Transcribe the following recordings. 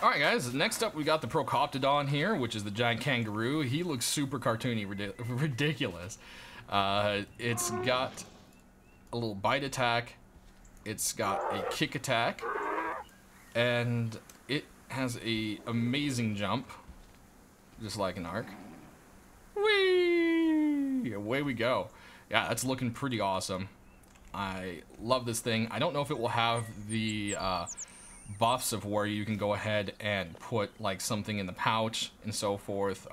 Alright guys, next up we got the Procoptodon here, which is the giant kangaroo. He looks super cartoony, ridiculous. It's got a little bite attack, it's got a kick attack, and it has a amazing jump, just like an arc. Whee! Away we go. Yeah, that's looking pretty awesome. I love this thing. I don't know if it will have the buffs of where you can go ahead and put like something in the pouch and so forth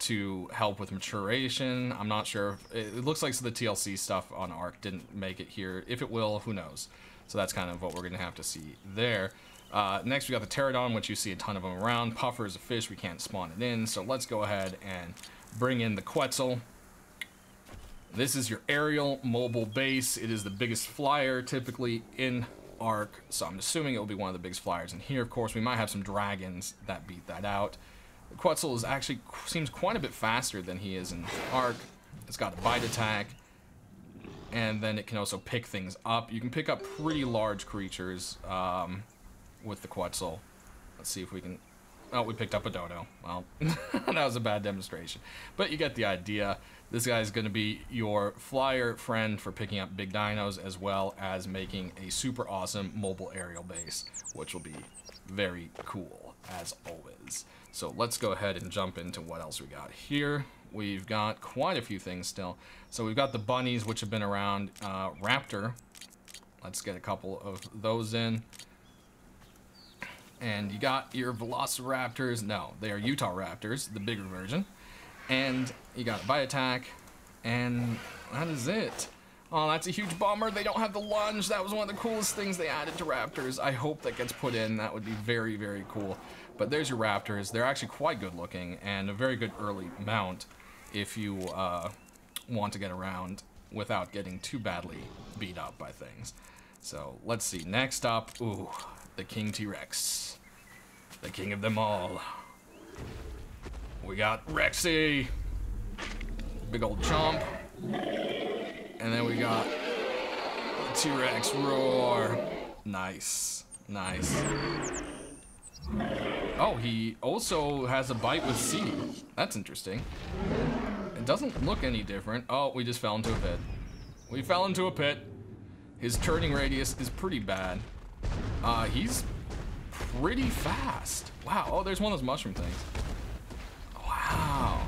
to help with maturation. I'm not sure. It looks like the TLC stuff on Ark didn't make it here. If it will, who knows? So that's kind of what we're going to have to see there. Next we got the Pterodon, which you see a ton of them around. Puffer is a fish, we can't spawn it in, so let's go ahead and bring in the Quetzal. This is your aerial mobile base. It is the biggest flyer typically in Ark, so I'm assuming it will be one of the biggest flyers in here. Of course, we might have some dragons that beat that out. The Quetzal is actually seems quite a bit faster than he is in Ark. It's got a bite attack, and then it can also pick things up. You can pick up pretty large creatures with the Quetzal. Let's see if we can... Oh, we picked up a dodo. Well, that was a bad demonstration. But you get the idea. This guy is going to be your flyer friend for picking up big dinos, as well as making a super awesome mobile aerial base, which will be very cool, as always. So let's go ahead and jump into what else we got here. We've got quite a few things still. So we've got the bunnies, which have been around. Raptor. Let's get a couple of those in. And you got your Velociraptors. No, they are Utah Raptors, the bigger version. And you got a bite attack. And that is it. Oh, that's a huge bummer. They don't have the lunge. That was one of the coolest things they added to Raptors. I hope that gets put in. That would be very, very cool. But there's your Raptors. They're actually quite good looking and a very good early mount if you want to get around without getting too badly beat up by things. So let's see. Next up, ooh, the King T-Rex. The king of them all. We got Rexy. Big old chomp. And then we got T-Rex roar. Nice. Nice. Oh, he also has a bite with C. That's interesting. It doesn't look any different. Oh, we just fell into a pit. We fell into a pit. His turning radius is pretty bad. He's pretty fast. Wow. Oh, there's one of those mushroom things. Wow.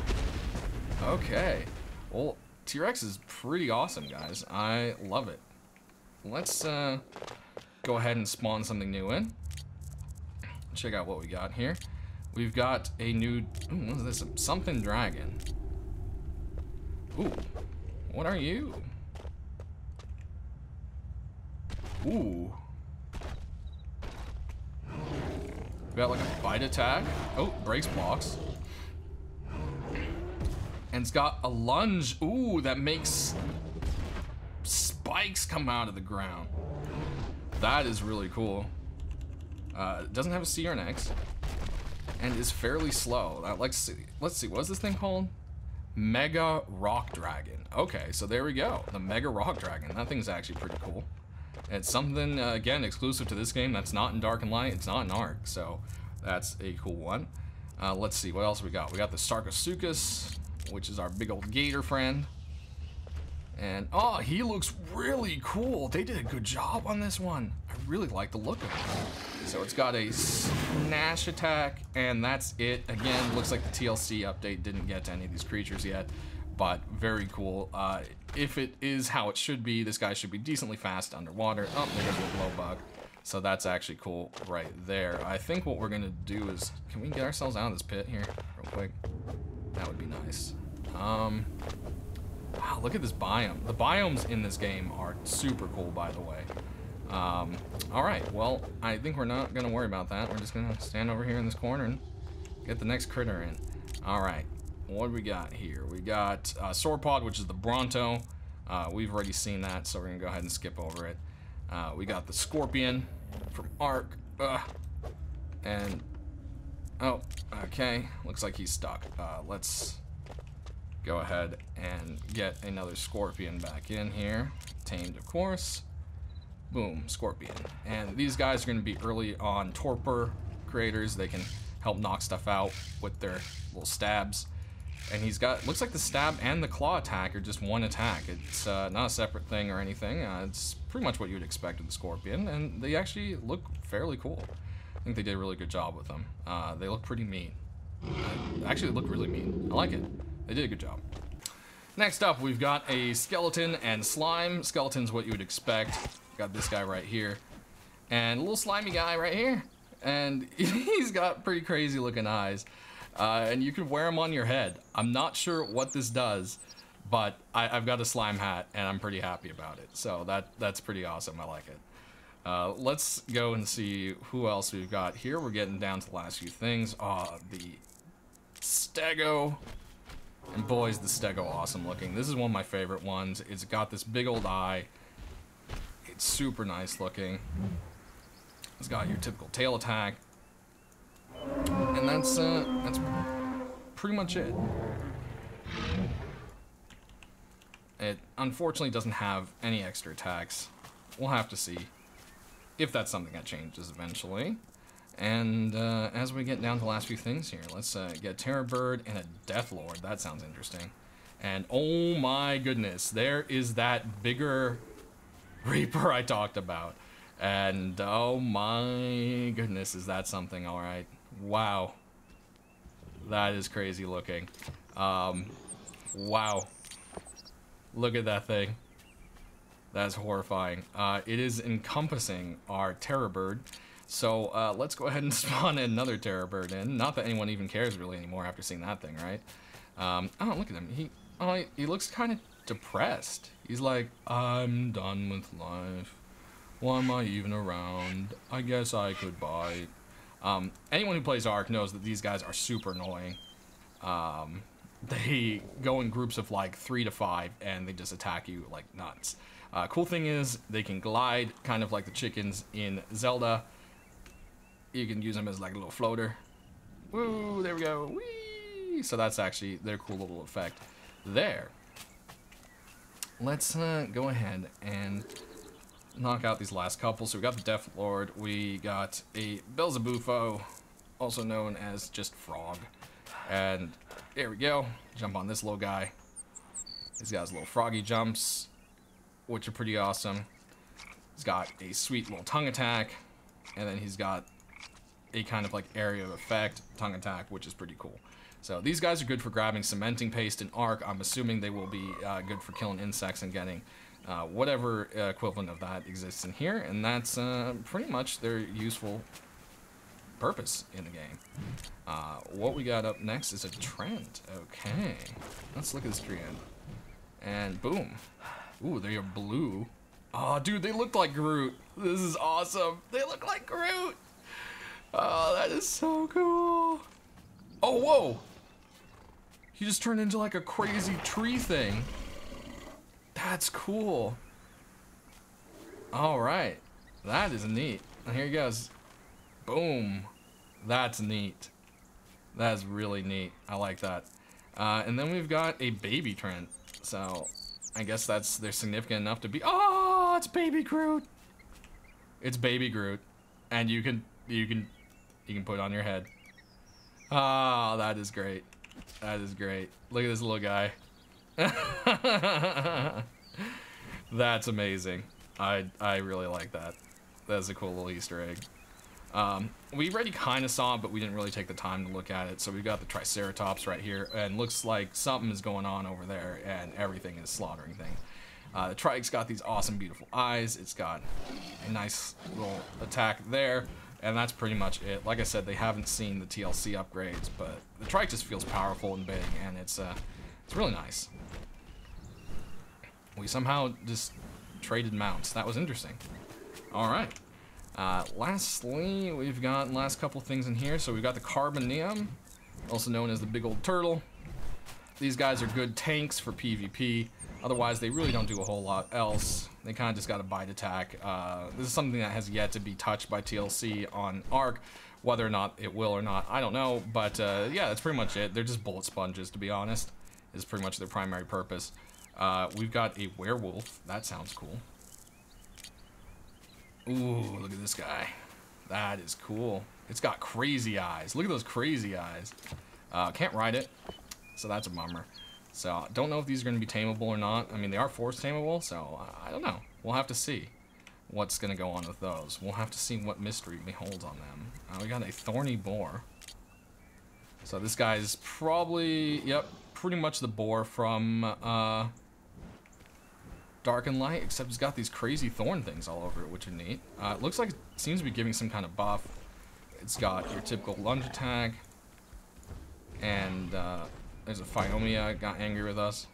Okay. Well, T-Rex is pretty awesome, guys. I love it. Let's go ahead and spawn something new in. Check out what we got here. We've got a new... Ooh, what is this? Something dragon. Ooh. What are you? Ooh. We got like a bite attack. Oh, breaks blocks. And it's got a lunge. Ooh, that makes spikes come out of the ground. That is really cool. It doesn't have a C or an X. And is fairly slow. Let's see, what's this thing called? Mega Rock Dragon. Okay, so there we go. The Mega Rock Dragon. That thing's actually pretty cool. It's something, again, exclusive to this game. That's not in Dark and Light. It's not in Ark. So that's a cool one. Let's see, what else we got? We got the Sarcosuchus, which is our big old gator friend. And, oh, he looks really cool. They did a good job on this one. I really like the look of it. So it's got a Snash attack, and that's it. Again, looks like the TLC update didn't get to any of these creatures yet, but very cool. If it is how it should be, this guy should be decently fast underwater. Oh, there goes a blow bug. So that's actually cool right there. I think what we're going to do is, can we get ourselves out of this pit here real quick? That would be nice. Wow, look at this biome. The biomes in this game are super cool, by the way. Alright, well, I think we're not going to worry about that. We're just going to stand over here in this corner and get the next critter in. Alright, what do we got here? We got Sauropod, which is the Bronto. We've already seen that, so we're going to go ahead and skip over it. We got the Scorpion from Ark. And, oh, okay. Looks like he's stuck. Let's go ahead and get another Scorpion back in here. Tamed, of course. Boom, Scorpion. And these guys are going to be early on torpor creators. They can help knock stuff out with their little stabs. And he's got, looks like the stab and the claw attack are just one attack. It's not a separate thing or anything. It's pretty much what you would expect of the scorpion, and they actually look fairly cool. I think they did a really good job with them. They look pretty mean. Actually, they look really mean. I like it. They did a good job. Next up, we've got a skeleton and slime. Skeleton's what you would expect. Got this guy right here. And a little slimy guy right here. And he's got pretty crazy looking eyes. And you can wear them on your head. I'm not sure what this does, but I've got a slime hat, and I'm pretty happy about it. So that's pretty awesome. I like it. Let's go and see who else we've got here. We're getting down to the last few things. The Stego. And boy, is the Stego awesome looking. This is one of my favorite ones. It's got this big old eye. It's super nice looking. It's got your typical tail attack. And that's pretty much it. It unfortunately doesn't have any extra attacks. We'll have to see if that's something that changes eventually. And as we get down to the last few things here, let's get Terror Bird and a Death Lord. That sounds interesting. And oh my goodness, there is that bigger Reaper I talked about. And oh my goodness, is that something, alright. Wow. That is crazy looking. Wow. Look at that thing. That's horrifying. It is encompassing our Terror Bird. So let's go ahead and spawn another Terror Bird in. Not that anyone even cares really anymore after seeing that thing, right? Oh, look at him. He looks kind of depressed. He's like, I'm done with life. Why am I even around? I guess I could bite. Anyone who plays Ark knows that these guys are super annoying. They go in groups of like 3 to 5 and they just attack you like nuts. Cool thing is they can glide kind of like the chickens in Zelda. You can use them as like a little floater. Woo, there we go. Whee! So that's actually their cool little effect there. Let's go ahead and knock out these last couple. So we got the Death Lord, we got a Belzebufo, also known as just Frog. And there we go. Jump on this little guy. He's got his little froggy jumps, which are pretty awesome. He's got a sweet little tongue attack, and then he's got a kind of like area of effect tongue attack, which is pretty cool. So these guys are good for grabbing cementing paste and Ark. I'm assuming they will be good for killing insects and getting whatever equivalent of that exists in here, and that's pretty much their useful purpose in the game. What we got up next is a treant. Okay, let's look at this treant. And boom. Ooh, they are blue. Oh, dude, they look like Groot. This is awesome. They look like Groot. Oh, that is so cool. Oh, whoa. He just turned into like a crazy tree thing. That's cool. All right. That is neat. And here he goes. Boom. That's neat. That's really neat. I like that. And then we've got a baby treant. So I guess they're significant enough to be. Oh, it's baby Groot. It's baby Groot, and you can put it on your head. Oh, that is great. That is great. Look at this little guy. That's amazing. I really like that. That's a cool little Easter egg. We already kind of saw it, but we didn't really take the time to look at it. So we've got the Triceratops right here, and looks like something is going on over there, and everything is slaughtering things. The Trike's got these awesome, beautiful eyes. It's got a nice little attack there, and that's pretty much it. Like I said, they haven't seen the TLC upgrades, but the Trike just feels powerful and big, and it's really nice. We somehow just traded mounts. That was interesting. All right. Lastly, we've got last couple things in here. So we've got the Carbonium, also known as the big old turtle. These guys are good tanks for PvP. Otherwise, they really don't do a whole lot else. They kind of just got a bite attack. This is something that has yet to be touched by TLC on Ark. Whether or not it will or not, I don't know. But yeah, that's pretty much it. They're just bullet sponges, to be honest. Is pretty much their primary purpose. We've got a werewolf. That sounds cool. Ooh, look at this guy. That is cool. It's got crazy eyes. Look at those crazy eyes. Can't ride it, so that's a bummer. So, don't know if these are going to be tameable or not. I mean, they are force tameable, so I don't know. We'll have to see what's going to go on with those. We'll have to see what mystery beholds on them. We got a thorny boar. So this guy's probably, yep, pretty much the boar from Dark and Light, except he's got these crazy thorn things all over it, which are neat. It looks like it seems to be giving some kind of buff. It's got your typical lunge attack, and there's a Phiomia got angry with us.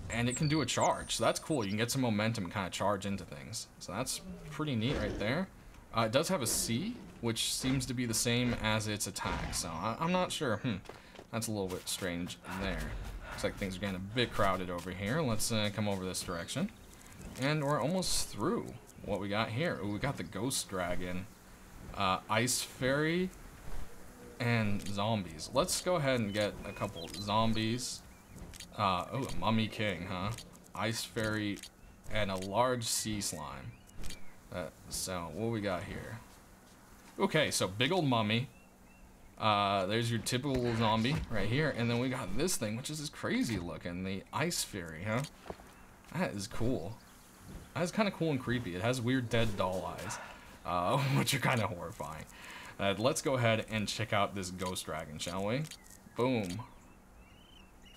And it can do a charge, so that's cool. You can get some momentum and kind of charge into things. So that's pretty neat right there. It does have a C, which seems to be the same as its attack, so I'm not sure. That's a little bit strange there. Looks like things are getting a bit crowded over here. Let's come over this direction. And we're almost through what we got here. Ooh, we got the ghost dragon, ice fairy, and zombies. Let's go ahead and get a couple zombies. Oh, a mummy king, huh? Ice fairy and a large sea slime. So what we got here? Okay, so big old mummy. There's your typical zombie right here, and then we got this thing, which is just crazy looking, the ice fairy, huh? That is cool. That's kind of cool and creepy. It has weird dead doll eyes, which are kind of horrifying. Let's go ahead and check out this ghost dragon, shall we? Boom.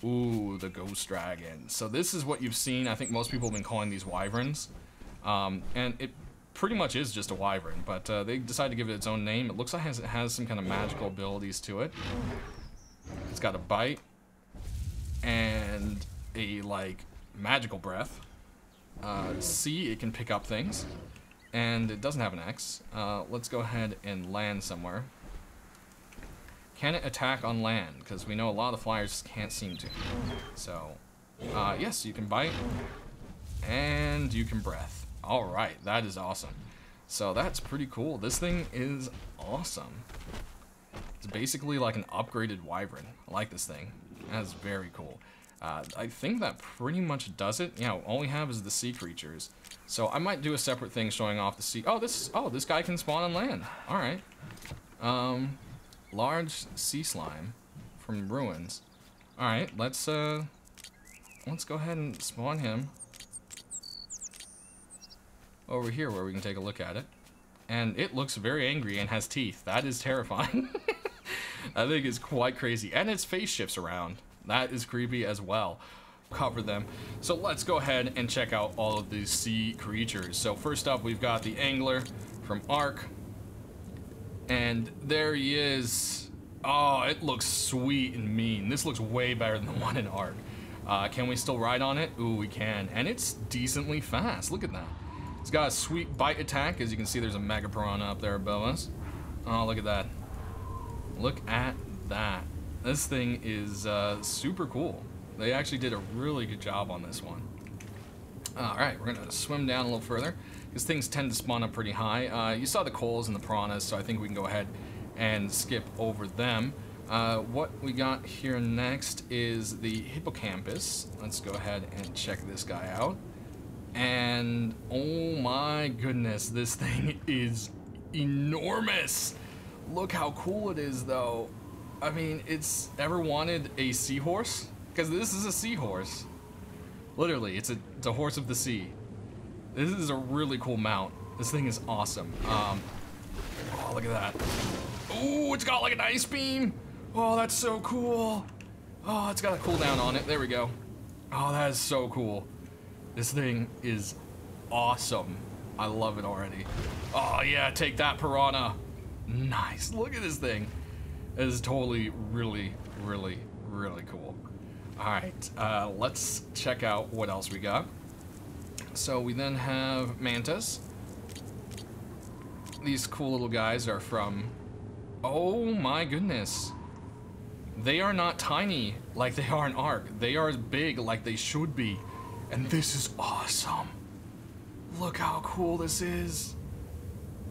Ooh, the ghost dragon. So this is what you've seen. I think most people have been calling these wyverns, and it pretty much is just a wyvern, but they decided to give it its own name. It looks like it has some kind of magical abilities to it. It's got a bite and a like magical breath. C, it can pick up things, and it doesn't have an X. Let's go ahead and land somewhere. Can it attack on land? Because we know a lot of the flyers can't seem to. So, yes, you can bite, and you can breath. Alright, that is awesome. So that's pretty cool. This thing is awesome. It's basically like an upgraded wyvern. I like this thing. That's very cool. I think that pretty much does it. Yeah, all we have is the sea creatures. So I might do a separate thing showing off the sea. Oh, this guy can spawn on land. Alright. Large sea slime from ruins. Alright, let's go ahead and spawn him over here where we can take a look at it. And it looks very angry and has teeth. That is terrifying. I think it's quite crazy. And its face shifts around. That is creepy as well. Cover them. So let's go ahead and check out all of these sea creatures. So first up, we've got the angler from Ark. And there he is. Oh, it looks sweet and mean. This looks way better than the one in Ark. Can we still ride on it? Ooh, we can. And it's decently fast. Look at that. It's got a sweet bite attack. As you can see, there's a mega piranha up there above us. Oh, look at that. Look at that. This thing is super cool. They actually did a really good job on this one. Alright, we're going to swim down a little further, because things tend to spawn up pretty high. You saw the coals and the piranhas, so I think we can go ahead and skip over them. What we got here next is the Hippocampus. Let's go ahead and check this guy out. And oh my goodness, this thing is enormous. Look how cool it is, though. I mean, it's ever wanted a seahorse? Because this is a seahorse. Literally, it's a horse of the sea. This is a really cool mount. This thing is awesome. Oh, look at that. Oh, it's got like an ice beam. Oh, that's so cool. Oh, it's got a cooldown on it. There we go. Oh, that is so cool. This thing is awesome. I love it already. Oh, yeah, take that, piranha. Nice. Look at this thing. It is totally, really, really, really cool. Alright, let's check out what else we got. So we then have mantas. These cool little guys are from... Oh my goodness. They are not tiny like they are in Ark. They are big like they should be. And this is awesome. Look how cool this is.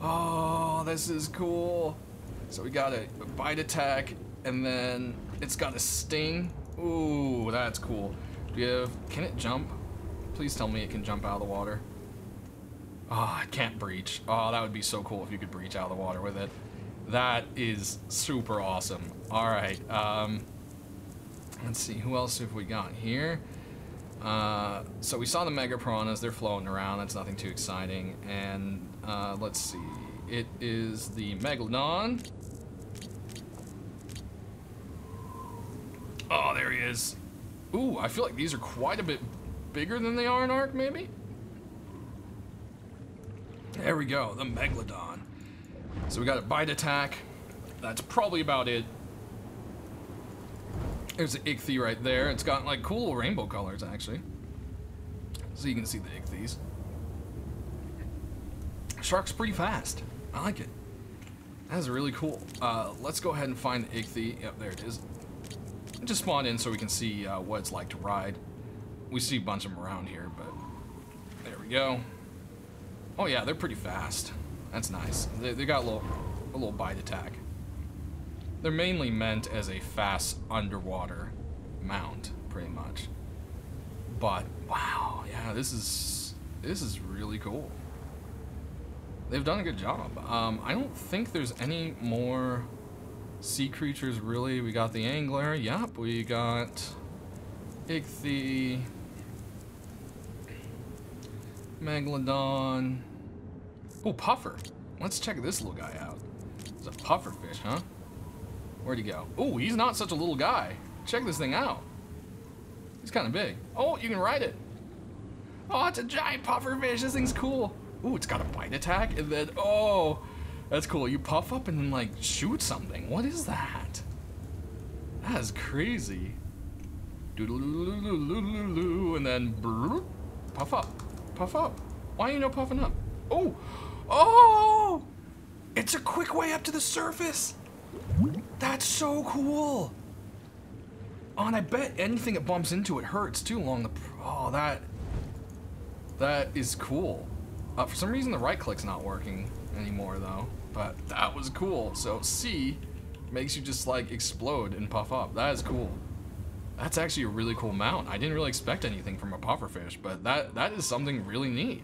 Oh, this is cool. So we got a bite attack, and then it's got a sting. Ooh, that's cool. Can it jump? Please tell me it can jump out of the water. Oh, I can't breach. Oh, that would be so cool if you could breach out of the water with it. That is super awesome. All right. Let's see. Who else have we got here? So we saw the mega piranhas. They're floating around. That's nothing too exciting. And let's see. It is the Megalodon. Oh, there he is. Ooh, I feel like these are quite a bit bigger than they are in Ark, maybe? There we go, the Megalodon. So we got a bite attack. That's probably about it. There's an ichthy right there. It's got like cool rainbow colors, actually. So you can see the ichthy's. Shark's pretty fast. I like it. That's really cool. Let's go ahead and find the ichthy. Yep, there it is. Just spawn in so we can see what it's like to ride. We see a bunch of them around here, but there we go. Oh yeah, they're pretty fast. That's nice. They got a little bite attack. They're mainly meant as a fast underwater mount, pretty much. But wow, yeah, this is really cool. They've done a good job. I don't think there's any more sea creatures really. We got the angler. Yep, we got ichthy, Megalodon. Oh, puffer. Let's check this little guy out. It's a puffer fish, huh? Where'd he go? Oh, he's not such a little guy. Check this thing out. He's kind of big. Oh, you can ride it. Oh, it's a giant puffer fish. This thing's cool. Oh, it's got a bite attack, and then, oh, that's cool. You puff up and then, like, shoot something. What is that? That is crazy. Doodle-loo-loo-loo-loo-loo, and then, puff up. Puff up. Why are you no puffing up? Oh! Oh! It's a quick way up to the surface! That's so cool! Oh, and I bet anything it bumps into it hurts, too, along the... Oh, that is cool. For some reason, the right click's not working anymore, though. But that was cool. So, C makes you just, like, explode and puff up. That is cool. That's actually a really cool mount. I didn't really expect anything from a pufferfish, but that is something really neat.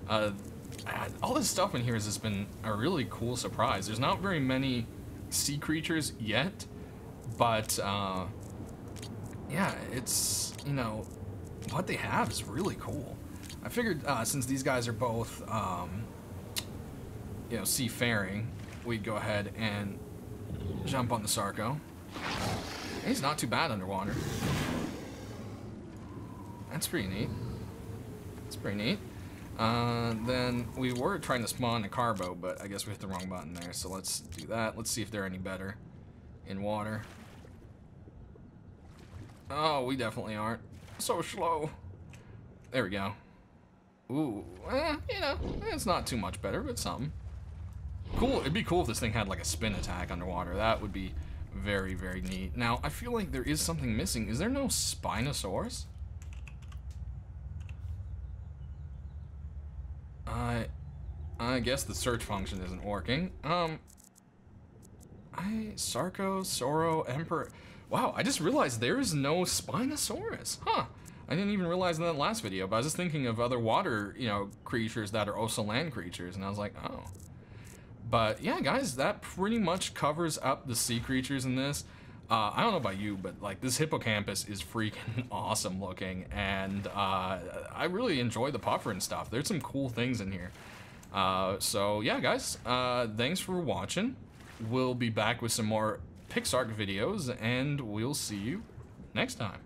All this stuff in here has just been a really cool surprise. There's not very many sea creatures yet, but yeah, it's, you know, what they have is really cool. I figured since these guys are both, you know, seafaring, we'd go ahead and jump on the Sarco. He's not too bad underwater. That's pretty neat. That's pretty neat. Then we were trying to spawn a carbo, but I guess we hit the wrong button there, so let's do that. Let's see if they're any better in water. Oh, we definitely aren't. So slow. There we go. Ooh, you know, it's not too much better, but something. Cool, it'd be cool if this thing had like a spin attack underwater. That would be very, very neat. Now, I feel like there is something missing. Is there no Spinosaurus? I guess the search function isn't working. Sarco, Soro, Emperor. Wow, I just realized there is no Spinosaurus. Huh. I didn't even realize in that last video, but I was just thinking of other water, you know, creatures that are also land creatures, and I was like, oh. But yeah, guys, that pretty much covers up the sea creatures in this. I don't know about you, but like this Hippocampus is freaking awesome looking, and I really enjoy the puffer and stuff. There's some cool things in here. So yeah, guys, thanks for watching. We'll be back with some more PixArk videos, and we'll see you next time.